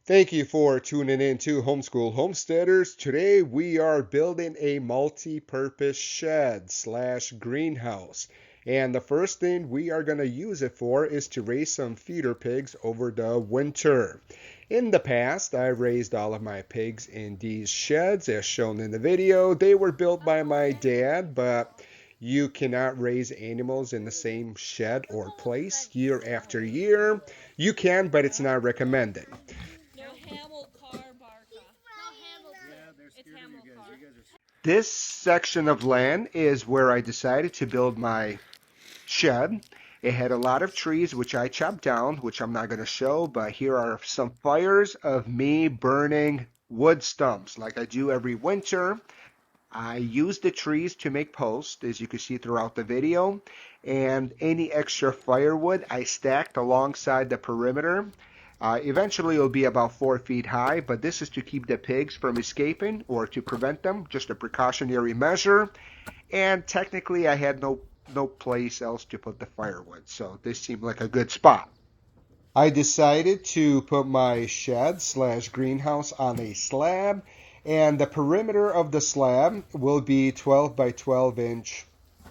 Thank you for tuning in to Homeschool Homesteaders. Today we are building a multi-purpose shed slash greenhouse. And the first thing we are going to use it for is to raise some feeder pigs over the winter. In the past, I raised all of my pigs in these sheds as shown in the video. They were built by my dad, but you cannot raise animals in the same shed or place year after year. You can, but it's not recommended. This section of land is where I decided to build my shed. It had a lot of trees which I chopped down, which I'm not going to show, but here are some fires of me burning wood stumps like I do every winter. I use the trees to make posts, as you can see throughout the video, and any extra firewood I stacked alongside the perimeter. Eventually it'll be about 4 feet high, but this is to keep the pigs from escaping or to prevent them, just a precautionary measure. And technically I had no place else to put the firewood, so this seemed like a good spot. I decided to put my shed slash greenhouse on a slab, and the perimeter of the slab will be 12 by 12 inch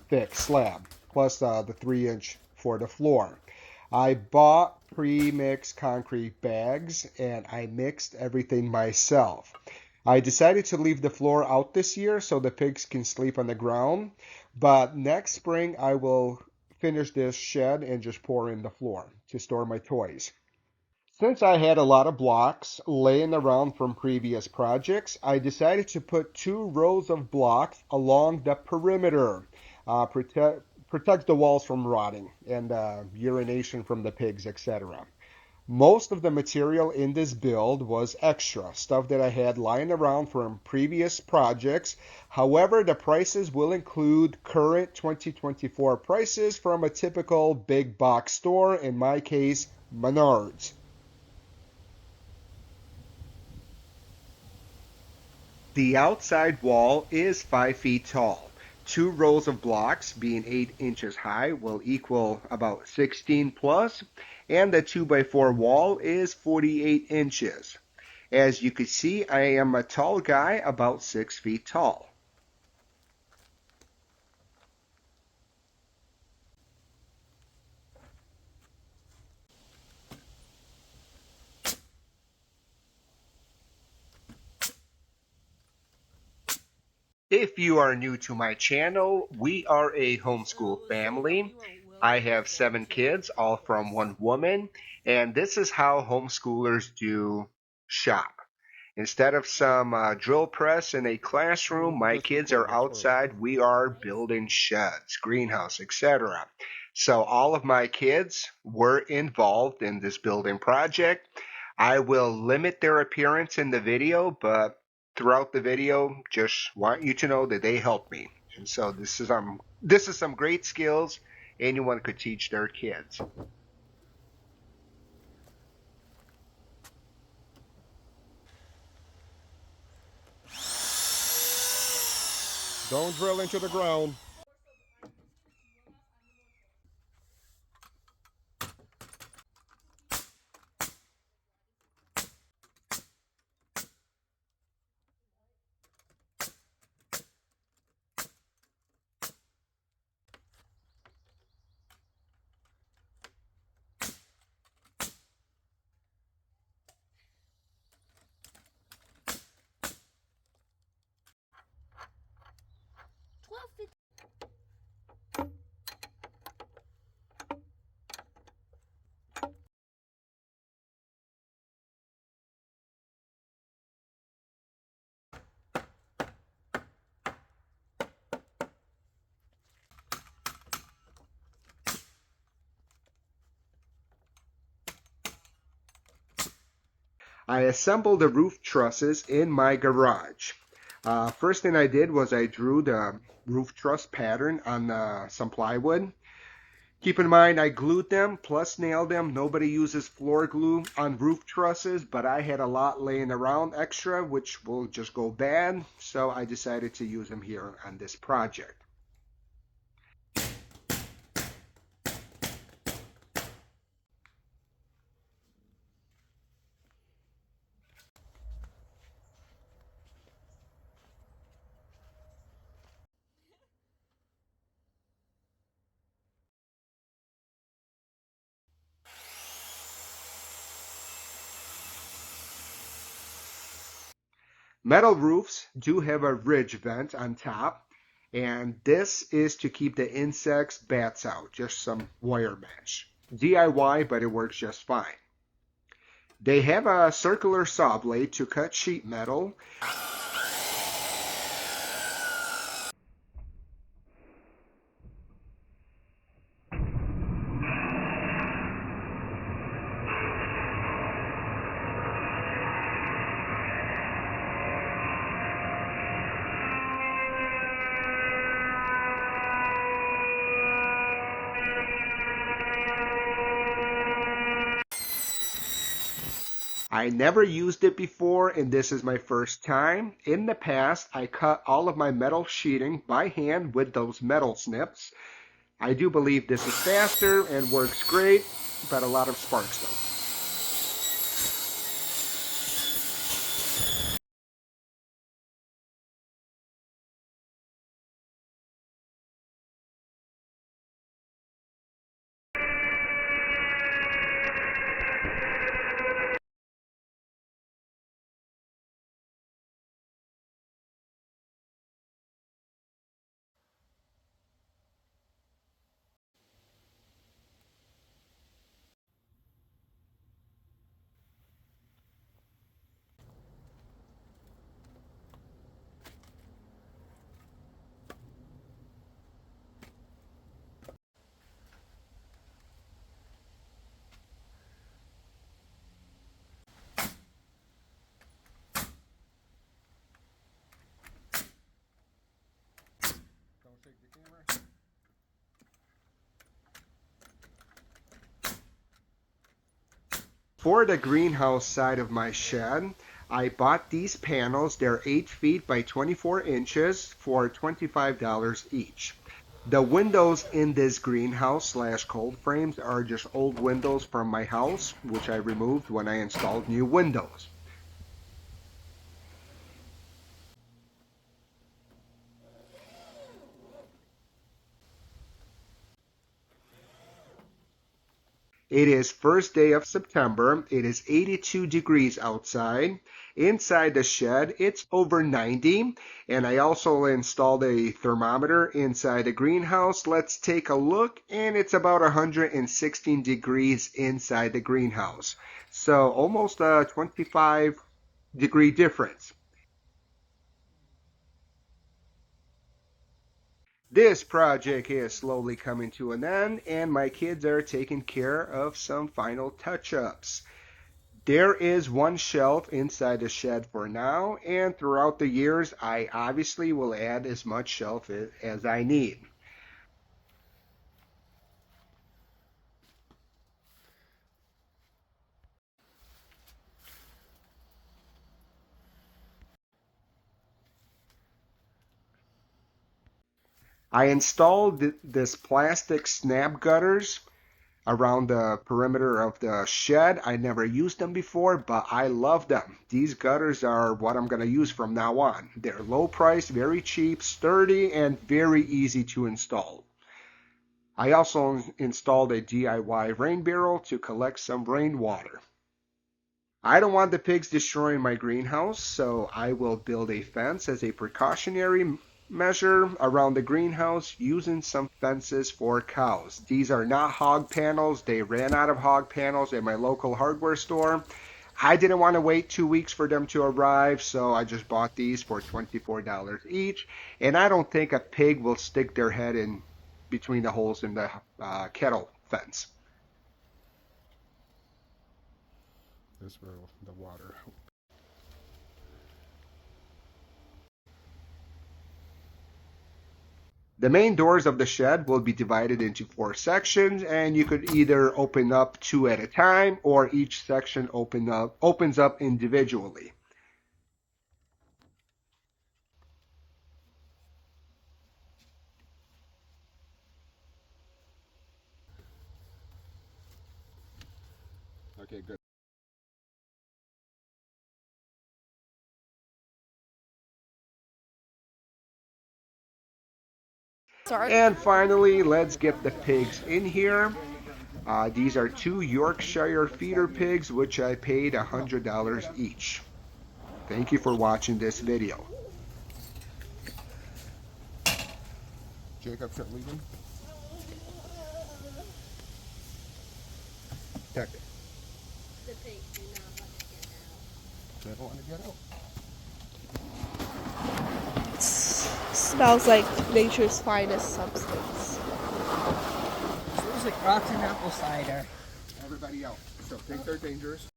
thick slab, plus the 3-inch for the floor. I bought pre-mixed concrete bags and I mixed everything myself. I decided to leave the floor out this year so the pigs can sleep on the ground, but next spring I will finish this shed and just pour in the floor to store my toys. Since I had a lot of blocks laying around from previous projects, I decided to put 2 rows of blocks along the perimeter. Protects the walls from rotting and urination from the pigs, etc. Most of the material in this build was extra, stuff that I had lying around from previous projects. However, the prices will include current 2024 prices from a typical big box store, in my case, Menards. The outside wall is 5 feet tall. 2 rows of blocks, being 8 inches high, will equal about 16 plus, and the 2x4 wall is 48 inches. As you can see, I am a tall guy, about 6 feet tall. If you are new to my channel, we are a homeschool family. I have 7 kids, all from one woman, and this is how homeschoolers do shop. Instead of some drill press in a classroom, my kids are outside. We are building sheds, greenhouse, etc. So all of my kids were involved in this building project. I will limit their appearance in the video, but throughout the video, just want you to know that they helped me. And so this is some great skills anyone could teach their kids. Don't drill into the ground. I assembled the roof trusses in my garage. First thing I did was I drew the roof truss pattern on some plywood. Keep in mind I glued them plus nailed them. Nobody uses floor glue on roof trusses, but I had a lot laying around extra which will just go bad, so I decided to use them here on this project. Metal roofs do have a ridge vent on top, and this is to keep the insects, bats out, just some wire mesh. DIY, but it works just fine. They have a circular saw blade to cut sheet metal. I never used it before, and this is my first time. In the past, I cut all of my metal sheeting by hand with those metal snips. I do believe this is faster and works great, but a lot of sparks though. For the greenhouse side of my shed, I bought these panels. They're 8 feet by 24 inches for $25 each. The windows in this greenhouse slash cold frames are just old windows from my house, which I removed when I installed new windows. It is first day of September. It is 82 degrees outside. Inside the shed, it's over 90. And I also installed a thermometer inside the greenhouse. Let's take a look. And it's about 116 degrees inside the greenhouse. So almost a 25-degree difference. This project is slowly coming to an end, and my kids are taking care of some final touch-ups. There is one shelf inside the shed for now, and throughout the years, I obviously will add as much shelf as I need. I installed this plastic snap gutters around the perimeter of the shed. I never used them before, but I love them. These gutters are what I'm going to use from now on. They're low price, very cheap, sturdy, and very easy to install. I also installed a DIY rain barrel to collect some rainwater. I don't want the pigs destroying my greenhouse, so I will build a fence as a precautionary measure around the greenhouse using some fences for cows. These are not hog panels. They ran out of hog panels at my local hardware store. I didn't want to wait 2 weeks for them to arrive, so I just bought these for $24 each. And I don't think a pig will stick their head in between the holes in the kettle fence. This where the water. The main doors of the shed will be divided into 4 sections, and you could either open up 2 at a time, or each section opens up individually. Okay, good. Sorry. And finally, let's get the pigs in here. These are 2 Yorkshire feeder pigs, which I paid $100 each. Thank you for watching this video. Jacob, start leaving. Protect it. The pigs do not want to get out. They don't want to get out. Smells like nature's finest substance. Smells like rotten apple cider. Everybody out. So pigs are dangerous.